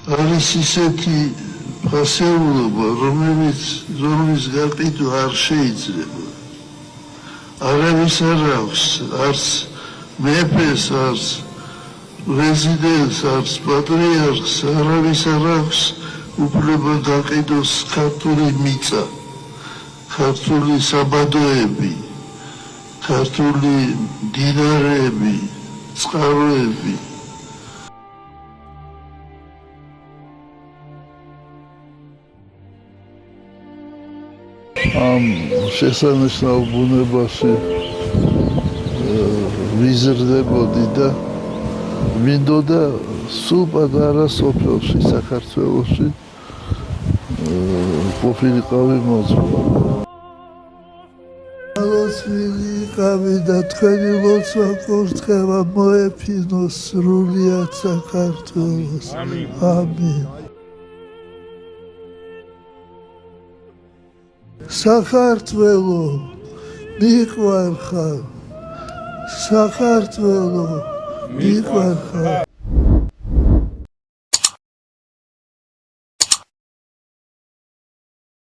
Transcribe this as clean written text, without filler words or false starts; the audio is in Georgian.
არის ისეთი ფასეულობა, რომლის გაყიდვა არ შეიძლება. არავის არ აქვს, არც მეფეს, არც პრეზიდენტს, არც პატრიარქს, არავის არ აქვს უფლება გაყიდოს ქართული მიწა, ქართული საბადოები, ქართული მდინარეები, წყაროები. ამ შესანიშნავ ბუნებაში ვიზრდებოდი და მინდოდა სულ პატარა სოფელში, საქართველოში ყოფილიყავი მოძღვარი. ალოსვილი იყავი და თქვენი ლოცვა კურთხევა მოეფინოს სრულიად საქართველოს. ამინ. საქართველო მიყვარხარ, საქართველო მიყვარხარ.